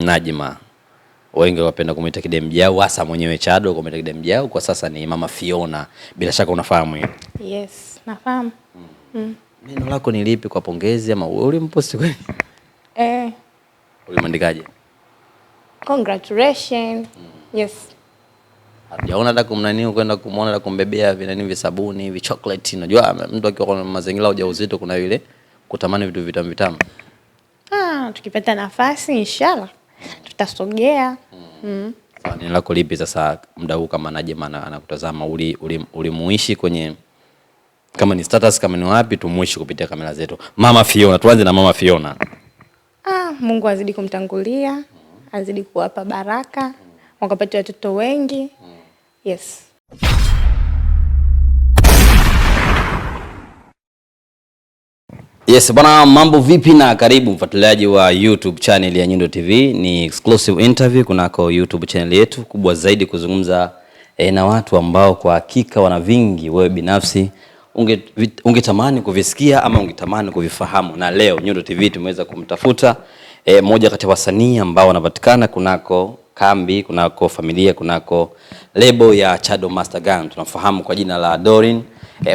Najma. Wengi wapenda kumuita Kidemjau, hasa mwenyewe Chado kumuita Kidemjau, kwa sasa ni Mama Fiona. Bila shaka unafahamu hiyo? Yes, nafahamu. Neno lako ni lipi kwa pongezi ama ulimposti kweli? Ulimwandikaje? Congratulations. Yes. Hajaona hata kumnani kwenda kumuona na kumbebea vinani vya sabuni, hivi chocolate. Unajua mtu akiwa kwa mazingira ya ujauzito kuna vile kutamani vitu vitamu vitamu. Tukipata nafasi inshallah tutasogea. Neno lako lipi sasa muda huu kama Najma anakutazama, ulimuishi kwenye kama ni status, kama ni wapi tumuishi kupitia kamera zetu? Mama Fiona, tuanze na Mama Fiona. Mungu azidi kumtangulia, azidi kuwapa baraka, wakapata watoto wengi. Yes. Yes, bwana, mambo vipi na karibu mfuatiliaji wa YouTube channel ya Nyundo TV. Ni exclusive interview kunako YouTube channel yetu kubwa zaidi kuzungumza na watu ambao kwa hakika wana vingi wewe binafsi ungetamani kuvisikia ama ungetamani kuvifahamu. Na leo Nyundo TV tumeweza kumtafuta mmoja kati ya wasanii ambao wanapatikana kunako kambi, kunako familia, kunako lebo ya Chado Master Gang. Tunafahamu kwa jina la Doreen.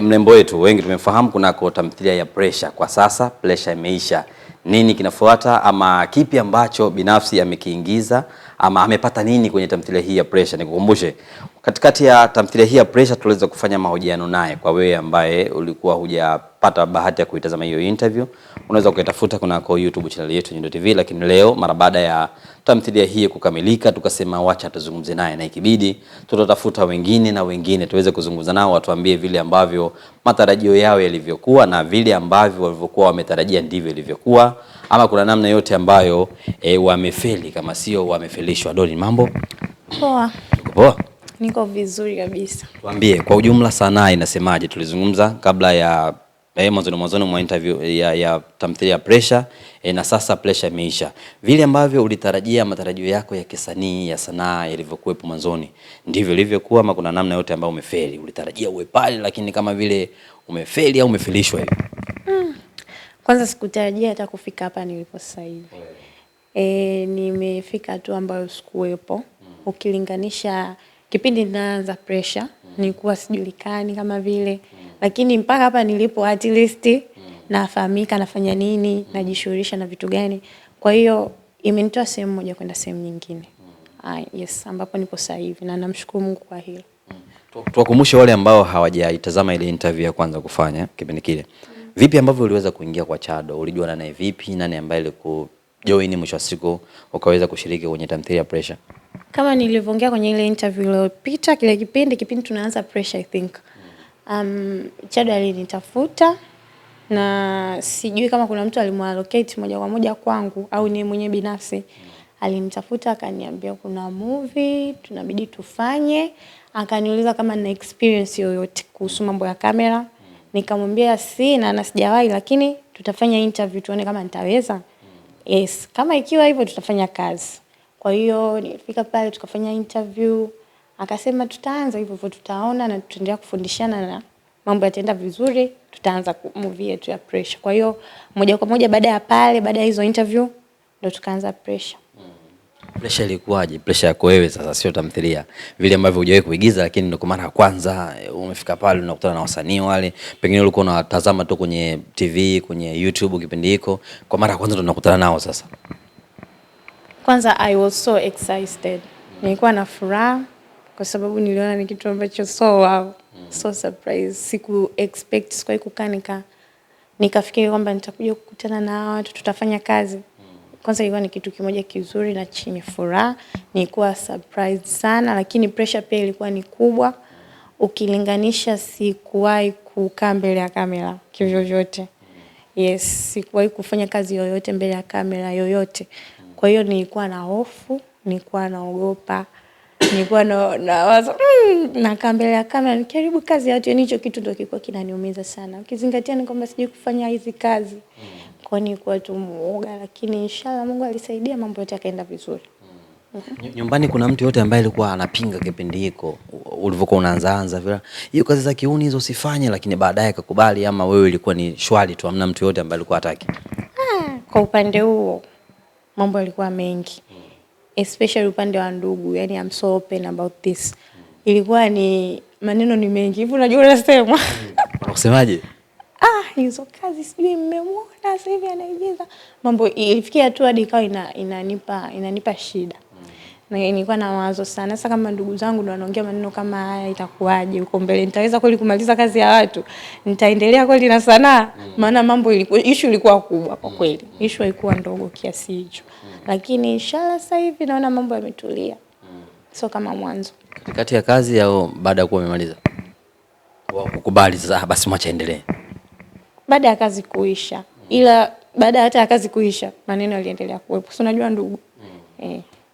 Mlembo wetu wengi tumefahamu kunako tamthilia ya Pressure. Kwa sasa Pressure imeisha. Nini kinafuata ama kipi ambacho binafsi amekiingiza ama amepata nini kwenye tamthilia hii ya Pressure? Nikukumbushe, katikati ya tamthilia hii ya Pressure tuliweza kufanya mahojiano naye. Kwa wewe ambaye ulikuwa hujapata bahati ya kuitazama hiyo interview, unaweza kuitafuta kunako YouTube channel yetu Nyundo TV. Lakini leo mara baada ya tamthilia hii kukamilika, tukasema wacha tuzungumze naye, na ikibidi tutatafuta wengine na wengine tuweze kuzungumza nao, watuambie vile ambavyo matarajio yao yalivyokuwa na vile ambavyo walivyokuwa wametarajia ndivyo ilivyokuwa, ama kuna namna yote ambayo wamefeli kama sio wamefelishwa. Doni, mambo poa? Poa, niko vizuri kabisa. Tuambie kwa ujumla sanaa inasemaje? Tulizungumza kabla ya mwanzo mwa interview ya tamthilia ya Pressure, na sasa Pressure imeisha. Vile ambavyo ulitarajia, matarajio yako ya kisanii ya sanaa yalivyokuwepo mwanzoni ndivyo ilivyokuwa, ama kuna namna yote ambayo umefeli? Ulitarajia uwe pale lakini kama vile umefeli au umefelishwa hivi? Kwanza sikutarajia hata kufika hapa nilipo sasa hivi. Nimefika tu ambayo sikuwepo. Ukilinganisha kipindi ninaanza Pressure nilikuwa sijulikani kama vile, lakini mpaka hapa nilipo at least nafahamika, nafanya nini, najishughulisha na vitu gani. Kwa hiyo imenitoa sehemu moja kwenda sehemu nyingine. Yes, ambapo nipo sasa hivi na namshukuru Mungu kwa hilo. Tuwakumbushe wale ambao hawajaitazama ile interview ya kwanza kufanya kipindi kile. Vipi ambavyo uliweza kuingia kwa Chado? Ulijua naye vipi? Nani ambaye alikujoin mwisho wa siku ukaweza kushiriki kwenye tamthilia ya Pressure? Kama nilivyoongea kwenye ile interview iliyopita, kile kipindi tunaanza Pressure I think. Chado alinitafuta na sijui kama kuna mtu alimuallocate moja kwa moja kwangu au ni mwenye binafsi. Alinitafuta akaniambia kuna movie tunabidi tufanye, akaniuliza kama nina experience yoyote kuhusu mambo ya kamera. Nikamwambia sina na sijawahi, lakini tutafanya interview tuone kama nitaweza. Yes, kama ikiwa hivyo tutafanya kazi. Kwa hiyo nilifika pale tukafanya interview, akasema tutaanza hivyo hivyo, tutaona na tutaendelea kufundishana na mambo yataenda vizuri, tutaanza movie yetu ya Pressure. Kwa hiyo moja kwa moja baada ya hizo interview ndo tukaanza Pressure. Pressure ilikuwaje? Pressure yako wewe sasa, sio tamthilia. Vile ambavyo hujawahi kuigiza lakini ndo kwa mara ya kwanza umefika pale unakutana na wasanii wale. Pengine ulikuwa unatazama tu kwenye TV, kwenye YouTube kipindi hiko. Kwa mara ya kwanza ndo unakutana nao sasa. Kwanza I was so excited. Nilikuwa na furaha kwa sababu niliona ni kitu ambacho so surprise. Siku expect, sikuwahi kukaa nikafikiri kwamba nitakuja kukutana na watu tutafanya kazi. Kwanza ilikuwa ni kitu kimoja kizuri na chenye furaha. Nilikuwa surprised sana, lakini pressure pia ilikuwa ni kubwa. Ukilinganisha sikuwahi kukaa mbele ya kamera kivyovyote. Yes, sikuwahi kufanya kazi yoyote mbele ya kamera yoyote. Kwa hiyo nilikuwa na hofu, nilikuwa naogopa, nilikuwa na mbele ya kamera nikijaribu kazi ya watu, hicho kitu ndio kilikuwa kinaniumiza sana. Ukizingatia ni kwamba sijui kufanya hizi kazi. Kwa hiyo nilikuwa tu muoga, lakini inshallah Mungu alisaidia, mambo yote yakaenda vizuri. Nyumbani kuna mtu yote ambaye alikuwa anapinga kipindi hiko ulivyokuwa unaanza vile hiyo kazi za kiuni hizo usifanye, lakini baadaye akakubali, ama wewe ilikuwa ni shwari tu, hamna mtu yote ambaye alikuwa hataki? Kwa upande huo mambo yalikuwa mengi. especially upande wa ndugu, yani I'm so open about this. Ilikuwa ni maneno ni mengi. Hivi unajua unasema. Unasemaje? Hizo kazi sijui mmemwona sasa hivi anaigiza. Mambo ilifikia tu hadi ikawa inanipa shida. Na nilikuwa na mawazo sana. Sasa kama ndugu zangu ndio wanaongea maneno kama haya, itakuwaje huko mbele? Nitaweza kweli kumaliza kazi ya watu? Nitaendelea kweli na sanaa? Maana mambo issue ilikuwa kubwa kwa kweli. Issue haikuwa ndogo kiasi hicho. Lakini inshallah sasa hivi naona mambo yametulia. Sio kama mwanzo. Kati ya kazi au baada ya kuwa umemaliza? Kukubali sasa basi mwacha endelee. Baada ya kazi kuisha. Ila baada hata ya kazi kuisha maneno yaliendelea kuwepo. Si unajua ndugu.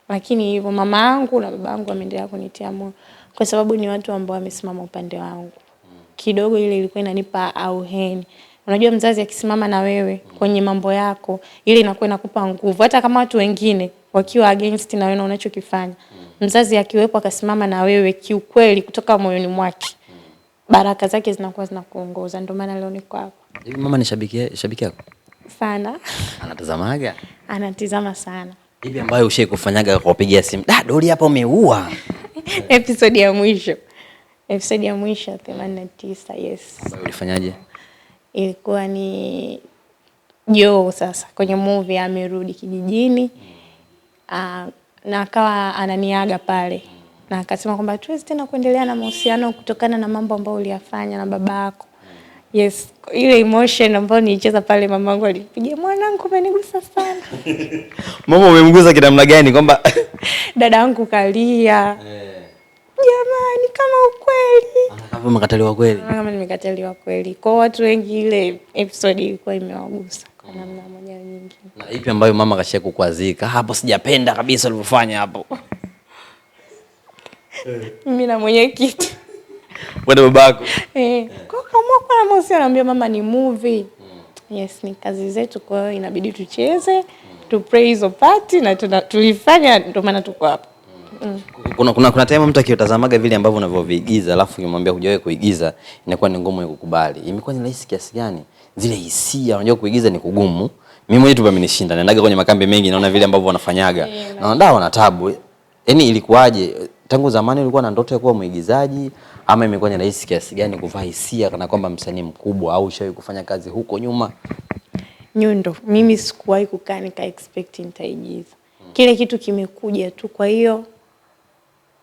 Lakini hivyo mama yangu na baba yangu wameendelea kunitia moyo kwa sababu ni watu ambao wamesimama upande wangu. Kidogo ile ilikuwa inanipa auheni. Unajua mzazi akisimama na wewe kwenye mambo yako, ile inakuwa inakupa nguvu. Hata kama watu wengine wakiwa against na wewe unachokifanya. Mzazi akiwepo akasimama na wewe kiukweli kutoka moyoni mwake, baraka zake zinakuwa zinakuongoza. Ndio maana leo niko hapa. Hivi mama ni shabiki yako? Sana. Anatazamaga? Anatizama sana. Hivi ambayo ushaikufanyaga kwa kupigia simu, Doli hapa umeua. Episode ya mwisho 89, yes. Ambayo ulifanyaje? Ilikuwa ni Joe sasa kwenye movie amerudi kijijini. Na akawa ananiaga pale. Na akasema kwamba tuwezi tena kuendelea na mahusiano kutokana na mambo ambayo uliyafanya na babako. Yes, ile emotion ambayo nilicheza pale mamangu alipiga, mwanangu umenigusa sana. Mama umemgusa kinamna gani kwamba dadangu kalia? Jamani kama ukweli. Kama umekataliwa kweli. Kama nimekataliwa kweli. Kwa watu wengi ile episode ilikuwa imewagusa kwa namna moja au nyingine. Na ipi ambayo mama kashia kukwazika? Hapo sijapenda kabisa ulivyofanya hapo. Mimi na mwenyekiti. Wewe babako? Kwa kama na mausia anambia mama ni movie. Yes, ni kazi zetu kwa hiyo inabidi tucheze, tu praise party na tulifanya ndio maana tuko hapa. Kuna time mtu akitazamaga vile ambavyo unavyoviigiza alafu ukimwambia hujawahi kuigiza inakuwa ni ngumu kukubali. Imekuwa ni rahisi kiasi gani? Zile hisia unajua kuigiza ni kugumu. Mimi mwenyewe tu pamenishinda. Naendaga kwenye makambi mengi naona vile ambavyo wanafanyaga. Na ndio wana tabu. Yaani ilikuwaje? Tangu zamani ulikuwa na ndoto ya kuwa mwigizaji ama imekuwa ni rahisi kiasi gani kuvaa hisia kana kwamba msanii mkubwa au ushawahi kufanya kazi huko nyuma? Nyundo, mimi sikuwahi kukaa nika expect nitaigiza. Kile kitu kimekuja tu, kwa hiyo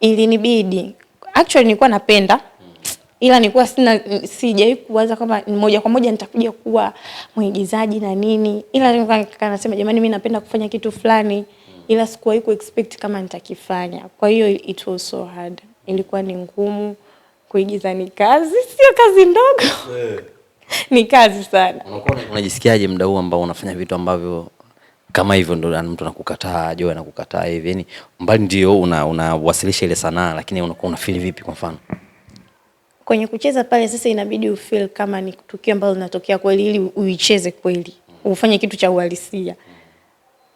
ilinibidi. Actually nilikuwa napenda ila nilikuwa sijawahi kuwaza kama moja kwa moja nitakuja kuwa mwigizaji na nini. Ila nilikuwa nasema jamani mimi napenda kufanya kitu fulani. Ila sikuwahi kuexpect kama nitakifanya. Kwa hiyo it was so hard. Ilikuwa ni ngumu. Kuigiza ni kazi, sio kazi ndogo. Ni kazi sana. Unajisikiaje muda huu ambao unafanya vitu ambavyo kama hivyo ndio mtu anakukataa, Joe anakukataa hivi? Yaani mbali ndio unawasilisha ile sanaa lakini unakuwa una feel vipi kwa mfano? Kwenye kucheza pale sasa inabidi ufeel kama ni tukio ambalo linatokea kweli ili uicheze kweli. Ufanye kitu cha uhalisia.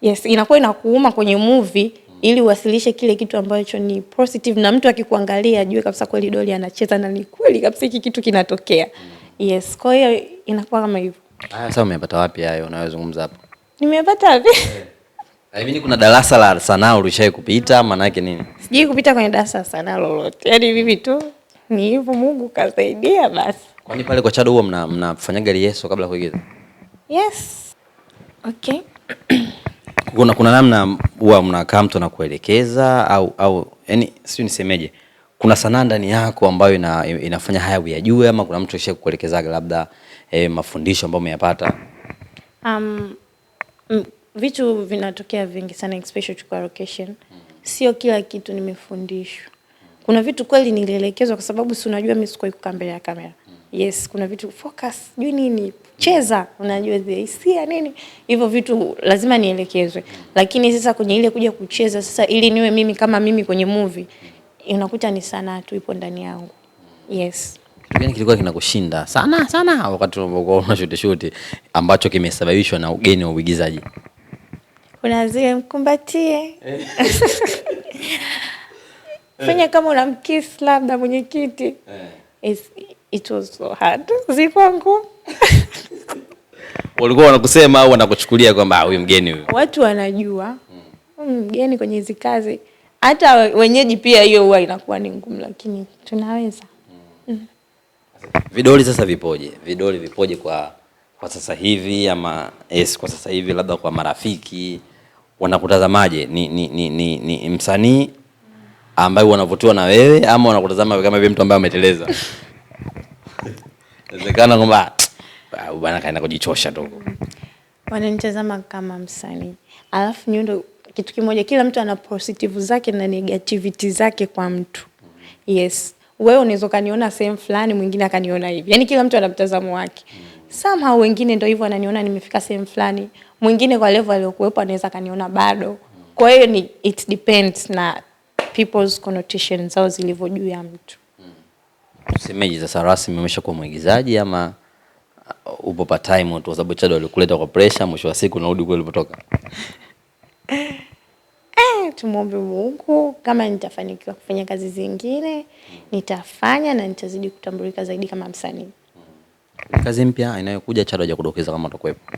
Yes, inakuwa inakuuma kwenye movie ili uwasilishe kile kitu ambacho ni positive na mtu akikuangalia ajue kabisa kweli Doli anacheza na ni kweli kabisa hiki kitu kinatokea. Yes, kwa hiyo inakuwa kama hivyo. Sasa umepata wapi hayo unayozungumza hapo? Nimepata wapi? Mimi kuna darasa la sanaa ulishawahi kupita maana yake nini? Sijui kupita kwenye darasa la sanaa lolote. Yaani mimi tu ni hivyo Mungu kasaidia basi. Kwani pale kwa Chado huwa mnafanyaga rehearsal kabla kuigiza? Yes. Okay. Kuna namna huwa mnakaa mtu anakuelekeza au yani sio nisemeje? Kuna sanaa ndani yako ambayo inafanya haya uyajue ama kuna mtu ashaye kukuelekezaga labda mafundisho ambayo umeyapata? Vitu vinatokea vingi sana especially kwa location. Sio kila kitu nimefundishwa. Kuna vitu kweli nilielekezwa kwa sababu si unajua mimi sikuwahi kukaa mbele ya kamera. Yes, kuna vitu focus, juu nini, cheza, unajua hisia nini. Hivyo vitu lazima nielekezwe. Lakini sasa kwenye ile kuja kucheza sasa ili niwe mimi kama mimi kwenye movie, unakuta ni sanaa tu ipo ndani yangu. Yes. Kitu kilikuwa kinakushinda sana wakati unapokuwa unashoot ambacho kimesababishwa na ugeni wa uigizaji? Kuna zile mkumbatie. Fanya kama unamkiss labda mwenyekiti. It was so hard. Zikwangu. Walikuwa wanakusema au wanakuchukulia kwamba huyu mgeni huyu? Watu wanajua. mgeni kwenye hizi kazi. Hata wenyeji pia hiyo huwa inakuwa ni ngumu, lakini tunaweza. Vidoli sasa vipoje? Vidoli vipoje kwa sasa hivi, ama kwa sasa hivi labda kwa marafiki wanakutazamaje? Ni msanii ambaye wanavutiwa na wewe, ama wanakutazama kama vile mtu ambaye umeteleza? Inawezekana kwamba bwana kaenda kujichosha tu. Wananitazama kama msanii. Alafu Nyundo kitu kimoja, kila mtu ana positive zake na negativity zake kwa mtu. Yes. Wewe unaweza kaniona sehemu fulani, mwingine akaniona hivi. Yaani kila mtu ana mtazamo wake. Somehow wengine ndio hivyo wananiona nimefika sehemu fulani. Mwingine kwa level aliyokuwepo anaweza kaniona bado. Kwa hiyo it depends na people's connotations zao zilivyo juu ya mtu. Tusemeje sasa, rasmi umeshakuwa mwigizaji ama upo part time tu, kwa sababu Chado alikuleta kwa pressure, mwisho wa siku unarudi kule ulipotoka? Tumuombe Mungu, kama nitafanikiwa kufanya kazi zingine nitafanya na nitazidi kutambulika zaidi kama msanii. Kazi mpya inayokuja Chado hajakudokeza kama utakuwepo?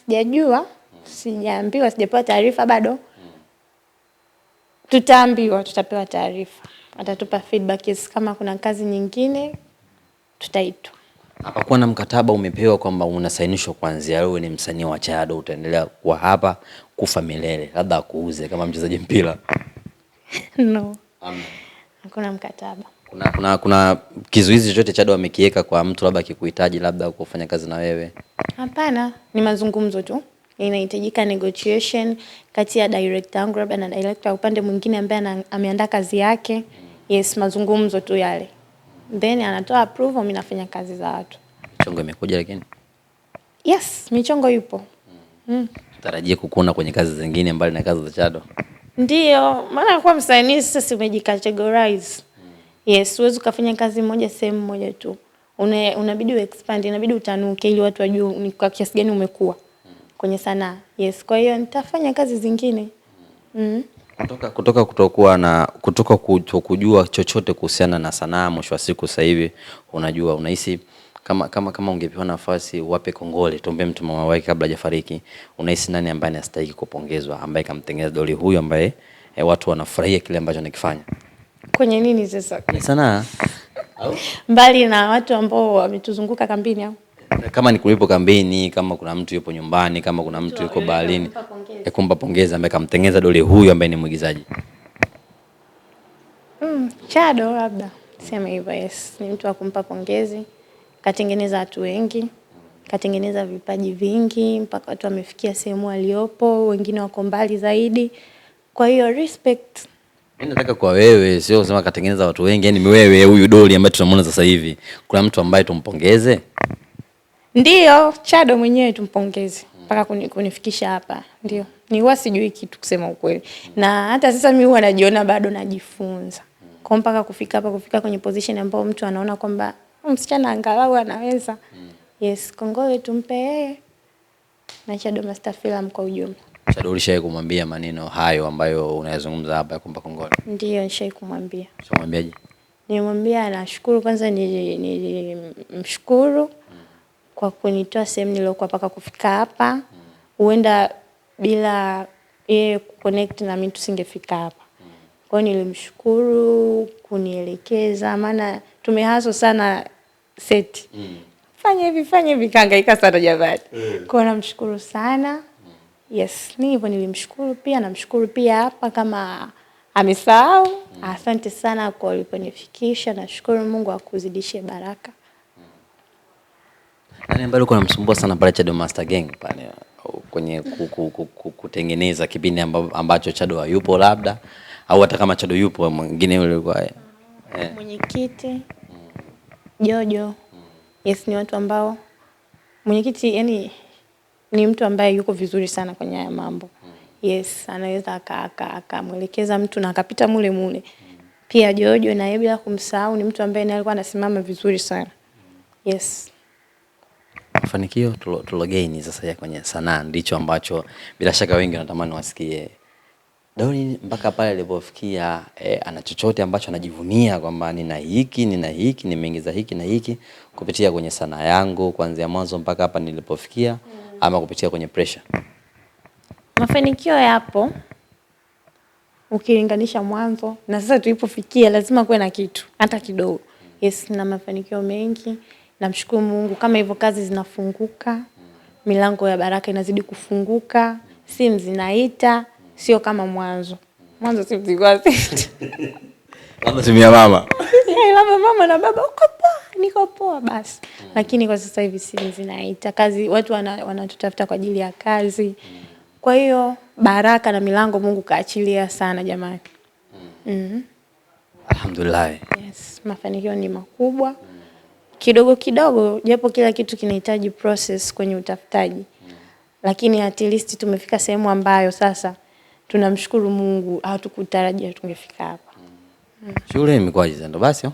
Sijajua, sijaambiwa, sijapewa taarifa bado. Tutaambiwa, tutapewa taarifa. Atatupa feedback kama kuna kazi nyingine tutaitwa. Hapakuwa na mkataba umepewa kwamba unasainishwa kuanzia wewe ni msanii wa Chado utaendelea kuwa hapa kufa milele, labda akuuze kama mchezaji mpira? No. Hakuna mkataba. Kuna kizuizi chochote Chado amekiweka kwa mtu labda akikuhitaji labda kufanya kazi na wewe? Hapana, ni mazungumzo tu. Inahitajika negotiation kati ya director wangu labda na director upande mwingine ambaye ameandaa kazi yake. Yes, mazungumzo tu yale. Then anatoa approval, mimi nafanya kazi za watu. Michongo imekuja lakini? Yes, michongo yupo. Tutarajie kukuona kwenye kazi zingine mbali na kazi za Chado? Ndio, maana kwa msanii sasa si umejicategorize. Yes, huwezi kufanya kazi moja sehemu moja tu. Unabidi expand, inabidi utanuke ili watu wajue ni kwa kiasi gani umekuwa kwenye sanaa. Yes, kwa hiyo nitafanya kazi zingine. Kutoka kutokujua chochote kuhusiana na sanaa, mwisho wa siku sasa hivi unajua, unahisi kama ungepewa nafasi wape kongole, tuombe mtu mama wake kabla hajafariki, unahisi nani ambaye anastahili kupongezwa, ambaye kamtengeneza doli huyu ambaye watu wanafurahia kile ambacho anakifanya? Kwenye nini sasa? Kwenye sanaa. Mbali na watu ambao wametuzunguka kambini au? Kama ni kulipo kambini, kama kuna mtu yupo nyumbani, kama kuna mtu yuko baharini, kumpa pongeza ambaye kamtengeneza doli huyu ambaye ni mwigizaji. Chado labda. Sema hivyo, yes. Ni mtu wa kumpa pongezi. Katengeneza watu wengi. Katengeneza vipaji vingi mpaka watu wamefikia sehemu waliopo, wengine wako mbali zaidi. Kwa hiyo respect. Mimi nataka kwa wewe, sio kusema katengeneza watu wengi, yani wewe huyu doli ambaye tunamwona sasa hivi, kuna mtu ambaye tumpongeze? Ndio, Chado mwenyewe tumpongeze mpaka kunifikisha hapa. Ndio. Ni huwa sijui kitu kusema ukweli. Na hata sasa mimi huwa najiona bado najifunza. Kwa mpaka kufika kwenye position ambayo mtu anaona kwamba msichana angalau anaweza. Yes, kongole tumpe yeye. Na Chado Master Film kwa ujumla. Chado ulishawahi kumwambia maneno hayo ambayo unayazungumza hapa ya kumpa kongole? Ndio, nishawahi kumwambia. Unamwambiaje? Nilimwambia nashukuru, kwanza nilimshukuru kwa kunitoa sehemu niliokuwa mpaka kufika hapa. Huenda bila yeye kuconnect na mimi tusingefika hapa. Kwa hiyo nilimshukuru kunielekeza, maana tumehaso sana set. Fanya hivi kaangaika sana jamani. Kwa hiyo namshukuru sana. Yes, hivyo nilimshukuru pia, namshukuru pia hapa kama amesahau. Asante sana kwa uliponifikisha, nashukuru Mungu akuzidishie baraka. Nani ambaye alikuwa anamsumbua sana pale Chado Master Gang pale kwenye kutengeneza kipindi ambacho Chado hayupo labda, au hata kama Chado yupo mwingine yule alikuwa mwenyekiti Jojo? Yes, ni watu ambao mwenyekiti yani ni mtu ambaye yuko vizuri sana kwenye haya mambo. Yes, anaweza akamwelekeza mtu na akapita mule. Pia Jojo na yeye bila kumsahau ni mtu ambaye alikuwa anasimama vizuri sana. Yes. Mafanikio tulogaini sasa ya kwenye sanaa ndicho ambacho bila shaka wengi wanatamani wasikie. Doli mpaka pale alipofikia ana chochote ambacho anajivunia kwamba nina hiki, nimeingiza hiki na hiki kupitia kwenye sanaa yangu kuanzia mwanzo mpaka hapa nilipofikia, ama kupitia kwenye pressure? Mafanikio yapo ukilinganisha mwanzo na sasa tulipofikia, lazima kuwe na kitu hata kidogo. Yes, na mafanikio mengi. Namshukuru Mungu kama hivyo kazi zinafunguka, milango ya baraka inazidi kufunguka, simu zinaita, sio kama mwanzo. Mwanzo simu zilikuwa zinaita. Labda simu ya mama. Labda mama na baba uko poa, niko poa basi. Lakini kwa sasa hivi simu zinaita, kazi watu wanatutafuta kwa ajili ya kazi. Kwa hiyo baraka na milango Mungu kaachilia sana jamani. Alhamdulillah. Yes, mafanikio ni makubwa. Kidogo kidogo, japo kila kitu kinahitaji process kwenye utafutaji. Lakini at least tumefika sehemu ambayo sasa tunamshukuru Mungu, hatukutarajia tungefika hapa. Shule imekwaje ndo basi?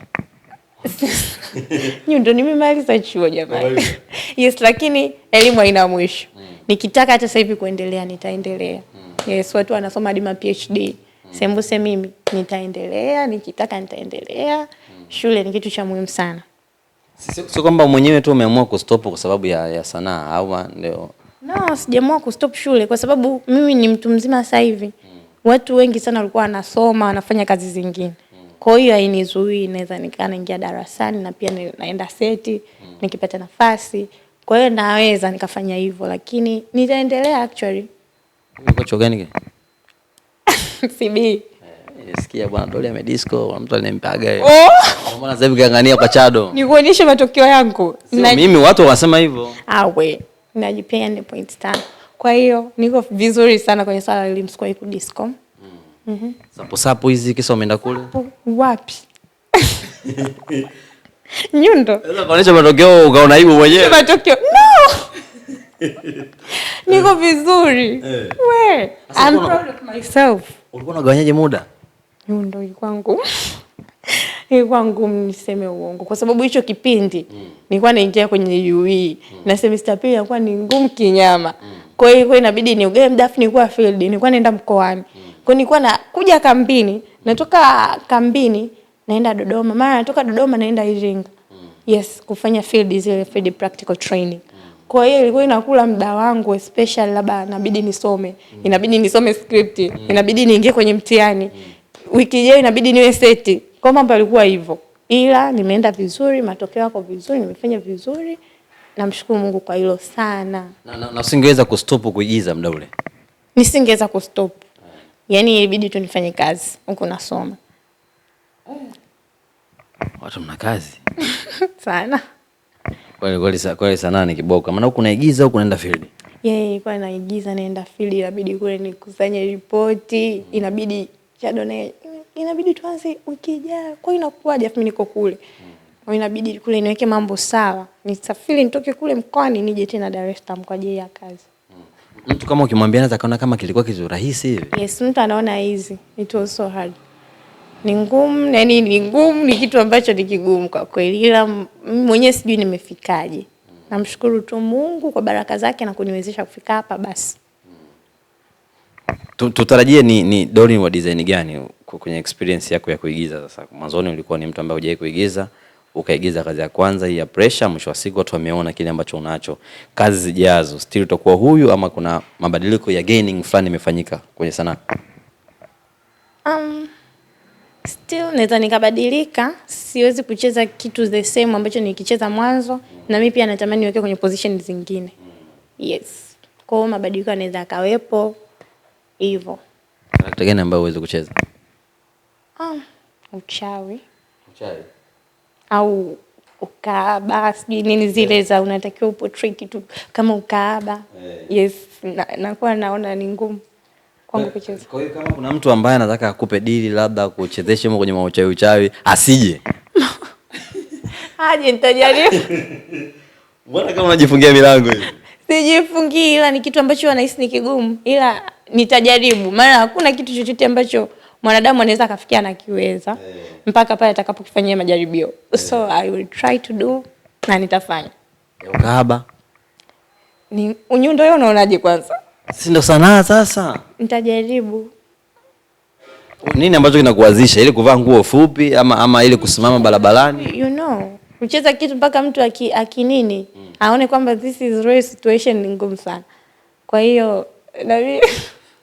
Ndo nimemaliza chuo jamani. Yes, lakini elimu haina mwisho. Nikitaka hata sasa hivi kuendelea nitaendelea. Yes, watu wanasoma hadi ma PhD. Sembuse mimi nitaendelea, nikitaka nitaendelea. Shule ni kitu cha muhimu sana. Sio kwamba mwenyewe tu umeamua kustop kwa sababu ya sanaa au ndio? No, sijaamua kustop shule kwa sababu mimi ni mtu mzima sasa hivi. Watu wengi sana walikuwa wanasoma, wanafanya kazi zingine. Kwa hiyo hainizuii, naweza nikaingia darasani na pia naenda seti nikipata nafasi. Kwa hiyo naweza nikafanya hivyo, lakini nitaendelea actually. Uko chuo gani kile? CB. Sikia bwana Dolly amedisco, mtu alimpaga yeye. Mbona sasa hivi kaangania kwa Chado? Nikuonyeshe matokeo yangu. Mimi watu wanasema hivyo. We, najipea ni point tano. Kwa hiyo niko vizuri sana kwenye swala la elimu, sikuwahi kudisco. Sapo hizi kisa umeenda kule? Wapi? Nyundo. Sasa kaonesha matokeo ukaona aibu mwenyewe. Matokeo. No. Niko vizuri. I'm proud of myself. Ulikuwa unagawanyaje muda? Nyundo ilikuwa ngumu. Ilikuwa ngumu niseme uongo kwa sababu hicho kipindi nilikuwa naingia kwenye UE na semester pili ilikuwa ni ngumu kinyama. Kwa hiyo inabidi niugee mdafu, nilikuwa field, nilikuwa naenda mkoani. Kwa hiyo nilikuwa nakuja kambini, natoka kambini naenda Dodoma, mara natoka Dodoma naenda Iringa. Yes, kufanya field practical training. Kwa hiyo ilikuwa inakula muda wangu, especially labda inabidi nisome, inabidi nisome script, inabidi niingie kwenye mtihani. Wiki ijayo inabidi niwe seti. Kwa mambo yalikuwa hivyo. Ila nimeenda vizuri, matokeo yako vizuri, nimefanya vizuri. Namshukuru Mungu kwa hilo sana. Na usingeweza kustop kuigiza muda ule? Nisingeweza kustop. Yaani ilibidi tu nifanye kazi huko nasoma. Watu mna kazi sana. Kweli sanaa ni kiboko. Maana huko unaigiza huko unaenda field. Nilikuwa naigiza naenda field, inabidi kule nikusanye ripoti, inabidi Chado naye inabidi tuanze wiki ijayo. Kwa hiyo inakuwaje afu mimi niko kule. Kwa inabidi kule niweke mambo sawa. Nisafiri nitoke kule mkoani nije tena Dar es Salaam kwa ajili ya kazi. Mtu kama ukimwambia anaweza kaona kama kilikuwa kitu rahisi hivi. Yes, mtu anaona easy. It was so hard. Ni ngumu, ni ngumu, ni kitu ambacho ni kigumu kwa kweli. Ila mwenyewe sijui nimefikaje. Namshukuru tu Mungu kwa baraka zake na kuniwezesha kufika hapa basi. Tutarajie ni Dolly wa design gani kwenye experience yako ya kuigiza sasa? Mwanzoni ulikuwa ni mtu ambaye hujawahi kuigiza, ukaigiza kazi ya kwanza hii ya pressure, mwisho wa siku watu wameona kile ambacho unacho. Kazi zijazo still utakuwa huyu ama kuna mabadiliko ya gaining fulani imefanyika kwenye sanaa? Still naweza nikabadilika, siwezi kucheza kitu the same ambacho nikicheza mwanzo, na mimi pia natamani niweke kwenye position zingine. Yes. Kwa hiyo mabadiliko yanaweza kawepo hivyo. Karakta gani ambayo uweze kucheza? Uchawi. Au ukaaba, sijui nini zile za unatakiwa upo tricky tu kama ukaaba. Yes, nakuwa naona ni ngumu kwangu kucheza. Kwa hiyo kama kuna mtu ambaye anataka akupe dili labda kuchezesha kwenye uchawi asije. Aje nitajaribu. Mbona kama unajifungia milango hivi? Sijifungi, ila ni kitu ambacho wanahisi ni kigumu, ila nitajaribu. Maana hakuna kitu chochote ambacho mwanadamu anaweza kafikia na kiweza mpaka pale atakapokifanyia majaribio. So I will try to do na nitafanya. Ukahaba? Ni unyundo hiyo unaonaje kwanza? Si ndo sanaa sasa? Nitajaribu. Nini ambacho kinakuwazisha ili kuvaa nguo fupi ama ili kusimama barabarani? You know, kucheza kitu mpaka mtu akinini aone kwamba this is real situation ni ngumu sana. Kwa hiyo na mimi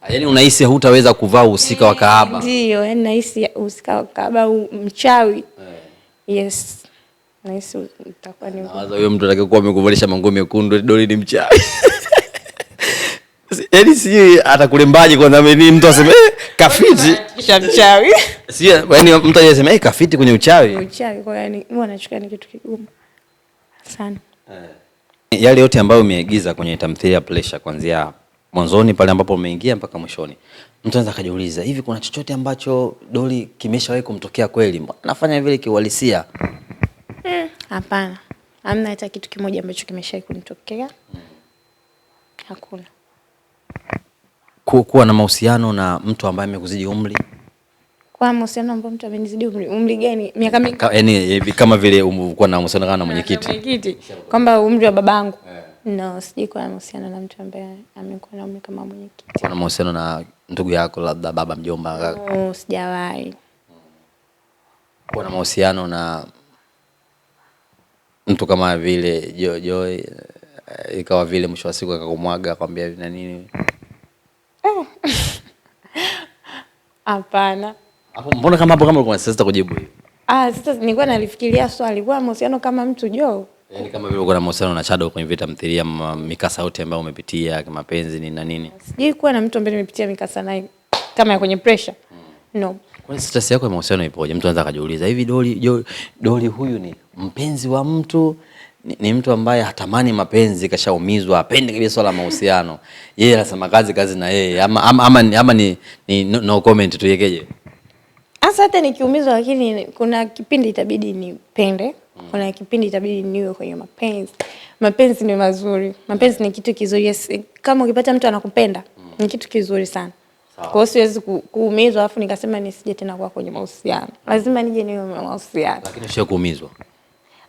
Yaani unahisi hutaweza kuvaa uhusika wa kahaba? Ndio, yaani nahisi uhusika wa kahaba au mchawi. Yes. Nahisi utakuwa ni wazo huyo mtu atakayekuwa amekuvalisha manguo mekundu Doli ni mchawi. Yaani si atakulembaje kwanza mimi mtu aseme kafiti kisha mchawi. Si yaani mtu anasema kafiti kwenye uchawi. Uchawi kwa yani huwa anachukia ni kitu kigumu sana. Yale yote ambayo umeigiza kwenye tamthilia Pressure kuanzia mwanzoni pale ambapo umeingia mpaka mwishoni, mtu anaweza kujiuliza hivi kuna chochote ambacho Doli kimeshawahi kumtokea kweli? Mbona anafanya vile kiuhalisia? Hapana. Hamna hata kitu kimoja ambacho kimeshawahi kunitokea. Hakuna. Kuwa na mahusiano na mtu ambaye amekuzidi umri? Kwa mahusiano ambaye mtu amenizidi umri gani? Miaka mingi. Yaani kama vile kuwa na mahusiano kana mwenyekiti. Mwenyekiti. Kwamba umri wa babangu. No, sijui kuwa na mahusiano na mtu ambaye amekuwa na umri kama mwenyekiti. Kuwa na mahusiano na ndugu yako labda baba, mjomba? No, sijawahi. Kuwa na mahusiano na mtu kama vile Joy ikawa vile mwisho wa siku akakumwaga akwambia na nini? Hapana. Hapo mbona kama ulikuwa unasita kujibu hiyo? Sasa nilikuwa nalifikiria swali kwa mahusiano kama mtu Joy. Yaani kama vile uko na mahusiano na Chado kwenye vita tamthilia, mikasa yote ambayo umepitia kama mapenzi ni na nini? Sijui kuwa na mtu ambaye nimepitia mikasa naye kama ya kwenye Pressure. No. Kwa status yako ya mahusiano ipoje? Mtu anaweza kujiuliza hivi Doli huyu ni mpenzi wa mtu, ni mtu ambaye hatamani mapenzi, kashaumizwa, apende kabisa swala mahusiano. Yeye anasema kazi na yeye ama ni no comment tu yekeje? Hata nikiumizwa, lakini kuna kipindi itabidi nipende. Kuna kipindi itabidi niwe kwenye mapenzi. Mapenzi ni mazuri. Mapenzi ni kitu kizuri. Yes, kama ukipata mtu anakupenda, ni kitu kizuri sana. Kwa hiyo siwezi kuumizwa alafu nikasema nisije tena kuwa kwenye mahusiano. Lazima nije niwe kwenye mahusiano. Lakini sio kuumizwa.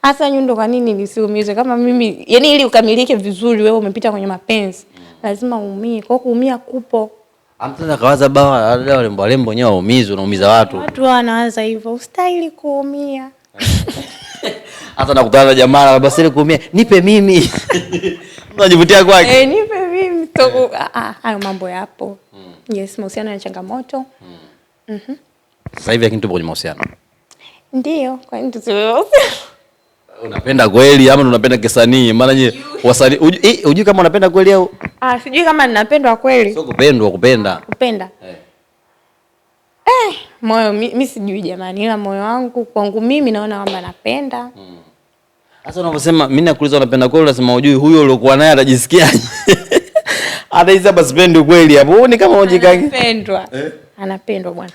Hasa Nyundo, kwa nini nisiumizwe? Kama mimi, yani ili ukamilike vizuri wewe umepita kwenye mapenzi, lazima uumie. Kwa kuumia kupo. Amtana kawaza wale mbalembo wenyewe waumizwe, unaumiza watu. Watu wanaanza hivyo, ustahili kuumia. Hata nakutana na jamaa basi ile kuumia, nipe mimi. Unajivutia kwake. Nipe mimi. Hayo mambo yapo. Yes, mahusiano yana changamoto. Sasa hivi lakini tupo kwenye mahusiano. Ndio, kwa nini tusiwe? Unapenda kweli ama unapenda kisanii? Maana nyie wasanii unajui kama unapenda kweli au? Sijui kama ninapendwa kweli. Sio kupendwa, kupenda. Kupenda. Moyo mimi sijui jamani, ila moyo wangu kwangu mimi naona kwamba napenda. Sasa unaposema mimi nakuuliza unapenda kweli, unasema hujui huyo uliokuwa naye atajisikiaje? Hata hizo basi pendi kweli hapo. Ni kama unjikage. Anapendwa. Anapendwa bwana.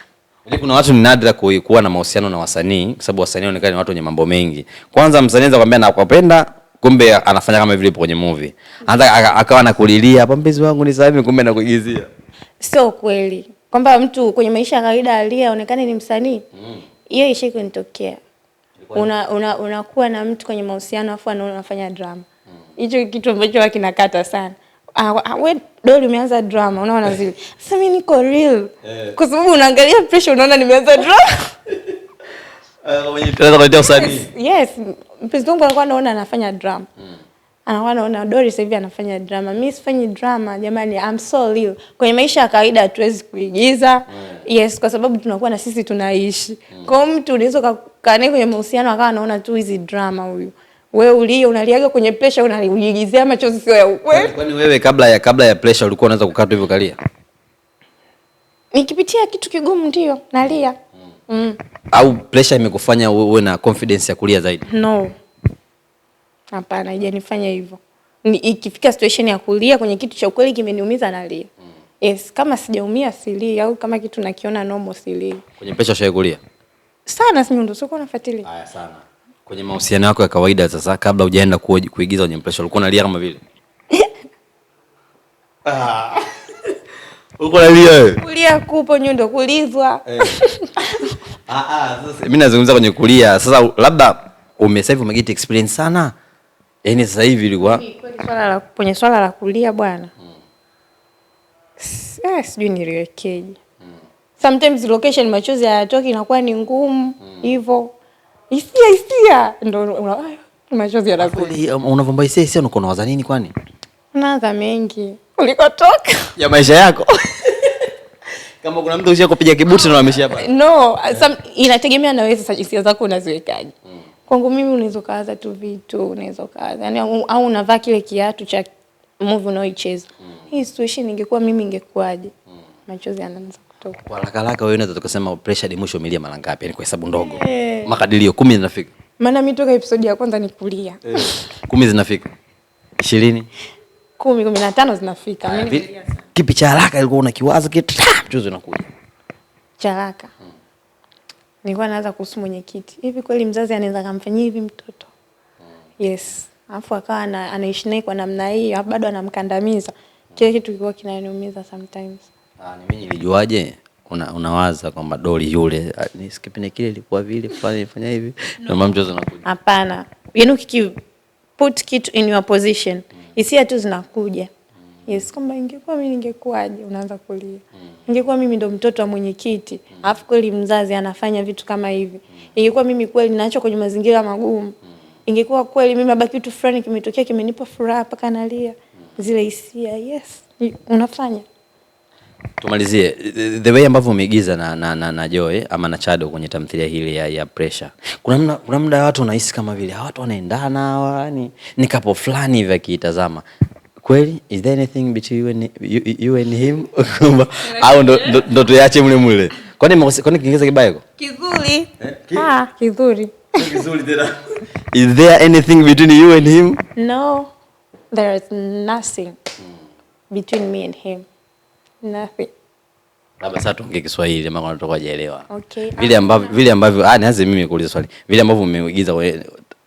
Kuna watu ni nadra kuwa na mahusiano na wasanii kwa sababu wasanii wanaonekana ni watu wenye mambo mengi. Kwanza msanii anaweza kwambia nakupenda, kumbe anafanya kama vile kwenye movie. Anataka akawa anakulilia, hapa mpenzi wangu ni sahihi, kumbe anakuigizia. Sio kweli. Kwamba mtu kwenye maisha ya kawaida aonekane ni msanii. Hiyo ishiki kunitokea. Unakuwa na mtu kwenye mahusiano afu anafanya drama. Hicho kitu ambacho kinakata sana. Wewe Doli umeanza drama, unaona zile. Sasa mimi niko real. Kwa sababu unaangalia Pressure unaona nimeanza drama. Tunaweza kuletea usanii. Yes, mpenzi wangu alikuwa anaona anafanya drama. Anakuwa anaona Doli sasa hivi anafanya drama. Mimi sifanyi drama, jamani, I'm so real. Kwenye maisha ya kawaida hatuwezi kuigiza. Yes, kwa sababu tunakuwa na sisi tunaishi. Kwa mtu unaweza kukaa naye kwenye mahusiano akawa anaona tu hizi drama huyu. Wewe unaliaga kwenye Pressure unaligizia machozi sio ya ukweli. Kwani wewe kabla ya Pressure ulikuwa unaweza kukaa tu hivyo kalia? Nikipitia kitu kigumu ndio nalia. Au Pressure imekufanya uwe na confidence ya kulia zaidi? No. Hapana, haijanifanya hivyo. Ikifika situation ya kulia kwenye kitu cha ukweli kimeniumiza nalia. Yes, kama sijaumia silii au kama kitu nakiona normal silii. Kwenye Pressure ushawahi kulia? Sana Nyundo, sio unafuatilia. Haya sana. Kwenye mahusiano yako ya kawaida sasa kabla hujaenda kuigiza kwenye Pressure ulikuwa unalia kama vile? Uko unalia wewe? Kulia kupo Nyundo, kulizwa. Sasa mimi nazungumza kwenye kulia. Sasa labda sasa hivi umeget experience sana. Yaani sasa hivi ilikuwa kwenye swala la kulia bwana. Sijui niliwekeje. Sometimes location machozi hayatoki inakuwa ni ngumu hivyo. Hisia ndio machozi yanakuja. Unavomba hisia unakuwa unawaza nini kwani? Unaanza mengi. Ulikotoka? Ya maisha yako. Kama kuna mtu ushakupiga kibuti na ameshia hapa. No, inategemea na wewe sasa hisia zako unaziwekaje. Kwangu mimi unaweza kaanza tu vitu, unaweza kaanza. Yaani au unavaa kile kiatu cha movie unaoicheza. Hii situation ingekuwa mimi ingekuaje? Machozi yanaanza kutoka. Kwa haraka wewe unaweza tukasema pressure hadi mwisho umelia mara ngapi? Yaani kwa hesabu ndogo. Makadirio 10 zinafika. Maana mimi toka episode ya kwanza ni kulia. 10 zinafika. 20. 10, 15 zinafika. Mimi nimelia sana. Kipi cha haraka ilikuwa unakiwaza kitu mchozi unakuja? Cha haraka. Nilikuwa naanza kuhusu mwenyekiti. Hivi kweli mzazi anaweza kumfanyia hivi mtoto? Yes. Alafu akawa anaishi naye kwa namna hii, bado anamkandamiza. Kile kitu kilikuwa kinaniumiza sometimes. Ni mimi nilijuaje? Unawaza kwamba Doli yule ni skipine kile ilikuwa vile fanya hivi na mama mchozo unakuja. Hapana. Yaani put kitu in your position. Hisia tu zinakuja. Yes, kama ingekuwa mimi ningekuaje, unaanza kulia. Ingekuwa mimi ndo mtoto wa mwenyekiti, alafu kweli mzazi anafanya vitu kama hivi. Ingekuwa mimi kweli naacho kwenye mazingira magumu. Ingekuwa kweli mimi baba kitu fulani kimetokea kimenipa furaha mpaka nalia. Zile hisia, yes, unafanya. Tumalizie the way ambavyo umeigiza na Joy ama na Chado kwenye tamthilia hili ya Pressure. Kuna muda watu wanahisi kama vile watu wanaendana, yani ni couple fulani hivi akitazama. Kweli, is there anything between you and him? Au ndo tuache mule? Kwani Kiingereza kibaya hiko? Kizuri. Kizuri. Kizuri tena. Is there anything between you and him? No. There is nothing between me and him. Nothing. Labda sasa tuongee Kiswahili maana tunataka kuelewa. Okay. Vile ambavyo nianze mimi kuuliza swali. Vile ambavyo umeigiza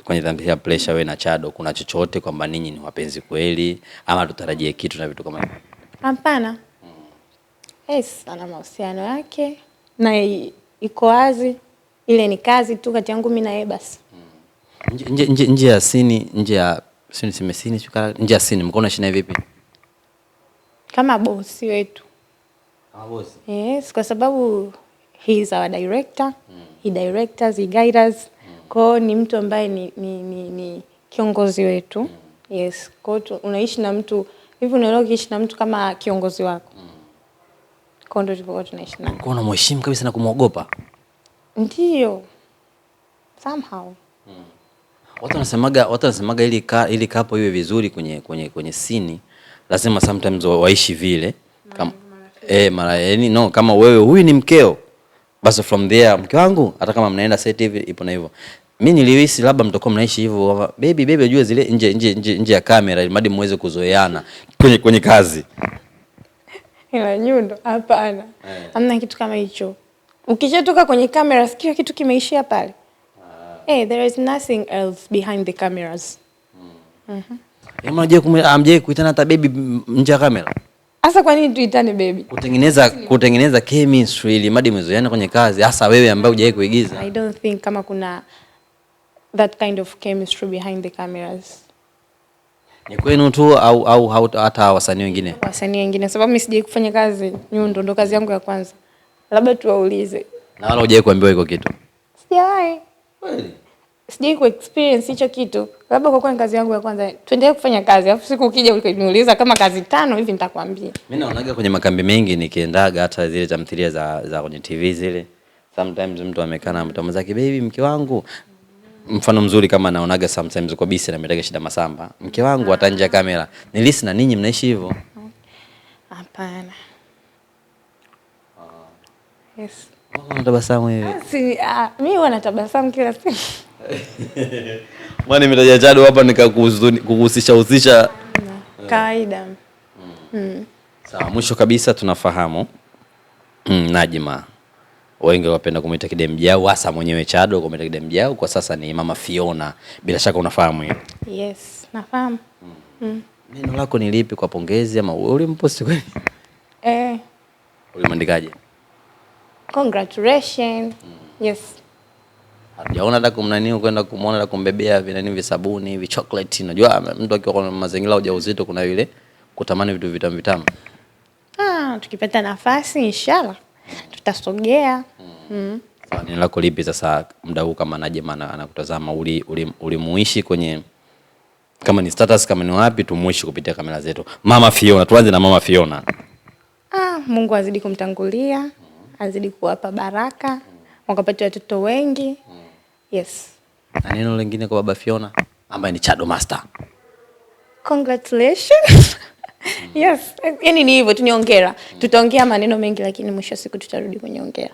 kwenye tamthilia Pressure wewe na Chado, kuna chochote kwamba ninyi ni wapenzi kweli ama tutarajie kitu na vitu kama hivyo? Hapana. Yes, ana mahusiano yake na iko wazi, ile ni kazi tu kati yangu mimi na yeye basi. Nje ya scene, nje ya scene mko unaishi vipi? Kama boss wetu. Kama boss? Yes, kwa sababu he is our director. He directs us, he guides us. Kwa ni mtu ambaye ni kiongozi wetu. Yes, kwa unaishi na mtu hivi, unaelewa ukiishi na mtu kama kiongozi wako. Kwa ndio tulikuwa tunaishi naye. Kwa unamheshimu kabisa na kumuogopa? Ndio. Somehow. Watu wanasemaga ili kapo iwe vizuri kwenye scene lazima sometimes waishi vile. Mara yani no, kama wewe huyu ni mkeo basi from there mke wangu hata kama mnaenda set hivi ipo na hivyo. Mimi nilihisi labda mtakuwa mnaishi hivyo baby unajua zile nje ya kamera ili muweze kuzoeana kwenye kazi. Ila Nyundo hapana. Hamna kitu kama hicho. Ukishatoka kwenye kamera kila kitu kimeishia pale. There is nothing else behind the cameras. Amje kuitana hata baby nje ya kamera. Asa kwa nini tuitane baby? Kutengeneza chemistry ili mmezoeana kwenye kazi, hasa wewe ambaye hujawahi kuigiza. I don't think kama kuna that kind of chemistry behind the cameras. Ni kwenu tu au hata wasanii wengine? Wasanii wengine sababu mimi sijawahi kufanya kazi Nyundo, ndo kazi yangu ya kwanza. Labda tuwaulize. Na wala hujawahi kuambiwa hiko kitu? Sijawahi. Kweli? Sijawahi ku experience hicho kitu. Labda kwa kuwa kazi yangu ya kwanza, tuendelee kufanya kazi. Alafu siku ukija ukiniuliza kama kazi 5 hivi nitakwambia. Mimi naonaga kwenye makambi mengi nikiendaga hata zile tamthilia za kwenye TV zile. Sometimes mtu amekaa na mtu mzake baby mke wangu. Mfano mzuri kama naonaga sometimes kwa bisi na metaga Shida Masamba. Mke wangu hata nje ya kamera. Nilisi na ninyi mnaishi hivyo? Hapana. Yes. Unatabasamu wewe? Mimi huwa natabasamu kila siku. Mbona nimetaja Chado hapa nikakuhusisha kawaida. Sawa, mwisho kabisa tunafahamu Najma wengi wapenda kumuita Kidemjau, hasa mwenyewe Chado kumuita Kidemjau, kwa sasa ni Mama Fiona. Bila shaka unafahamu hiyo? Yes, nafahamu. Neno lako ni lipi kwa pongezi ama ulimposti kweli? Ulimandikaje? Congratulations. Yes. Hajaona hata kumnaniu kwenda kumuona na kumbebea vinani vya sabuni hivi chocolate. Unajua mtu akiwa kwa mazingira ujauzito kuna vile kutamani vitu vitamu. Tukipata nafasi inshallah tutasogea. Sawa, neno lako lipi sasa muda huu kama Najma anakutazama, ulimuishi kwenye kama ni status kama ni wapi tumuishi kupitia kamera zetu? Mama Fiona, tuanze na Mama Fiona. Mungu azidi kumtangulia, azidi kuwapa baraka, wakapata watoto wengi. Yes. Na neno lingine kwa baba Fiona ambaye ni Chado Master? Congratulations. Yes, yani ni hivyo tu, ni hongera. Tutaongea maneno mengi lakini mwisho siku tutarudi kwenye hongera.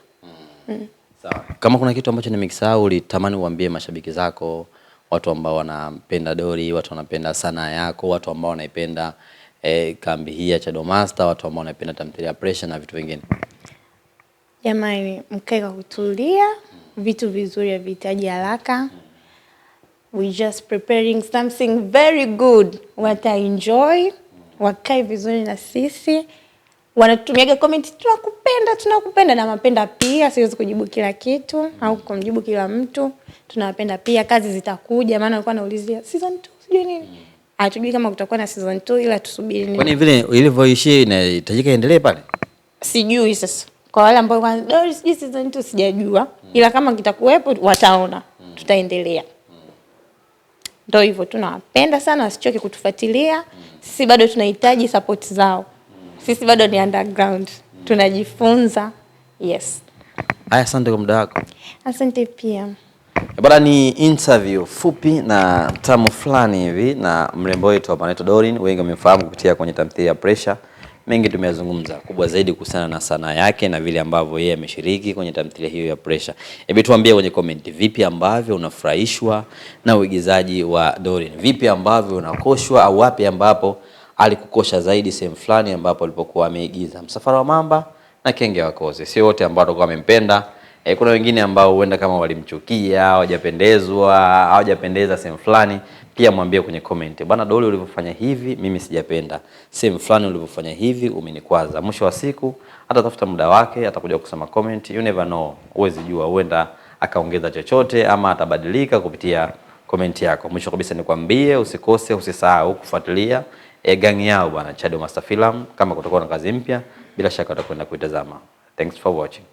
Sawa. Kama kuna kitu ambacho nimekisahau ulitamani uambie mashabiki zako, watu ambao wanapenda Dori, watu wanapenda sanaa yako, watu ambao wanaipenda kambi hii ya Chado Master, watu ambao wanapenda tamthilia Pressure na vitu vingine? Jamani, mkae kwa kutulia, vitu vizuri havihitaji haraka. We just preparing something very good. Wata enjoy, wakae vizuri na sisi. Wanatumiaga comment, tunakupenda na mapenda pia. Siwezi kujibu kila kitu au kumjibu kila mtu. Tunawapenda pia, kazi zitakuja. Maana walikuwa wanaulizia season 2 sijui nini. Hatujui kama kutakuwa na season 2 ila tusubiri nini. Kwani vile ilivyoishia inahitajika endelee pale? Sijui sasa. Kwa wale ambao kwa Dori sijui season 2 sijajua. Ila kama kitakuwepo wataona. Tutaendelea. Ndio hivyo, tunawapenda sana, wasichoke kutufuatilia. Sisi bado tunahitaji support zao. Sisi bado ni underground. Tunajifunza. Yes. Haya, asante kwa muda wako. Asante pia. Bwana, ni interview fupi na tamu fulani hivi na mrembo wetu hapa anaitwa Doreen. Wengi wamemfahamu kupitia kwenye tamthilia Pressure. Mengi tumeyazungumza, kubwa zaidi kuhusiana na sanaa yake na vile ambavyo yeye ameshiriki kwenye tamthilia hiyo ya Pressure. Hebu tuambie kwenye comment vipi ambavyo unafurahishwa na uigizaji wa Doreen. Vipi ambavyo unakoshwa au wapi ambapo alikukosha zaidi sehemu fulani ambapo alipokuwa ameigiza Msafara wa Mamba na Kenge wa Kozi. Sio wote ambao walikuwa wamempenda. Kuna wengine ambao huenda kama walimchukia, hawajapendeza sehemu fulani. Pia mwambie kwenye comment, bwana Dori ulivyofanya hivi mimi sijapenda. Sehemu fulani ulivyofanya hivi umenikwaza. Mwisho wa siku atatafuta muda wake, atakuja kusoma comment. You never know. Huwezi jua, huenda akaongeza chochote ama atabadilika kupitia comment yako. Mwisho kabisa nikwambie usikose, usisahau kufuatilia gang yao bwana Chado Master Film. Kama kutakuwa na kazi mpya bila shaka utakwenda kuitazama. Thanks for watching.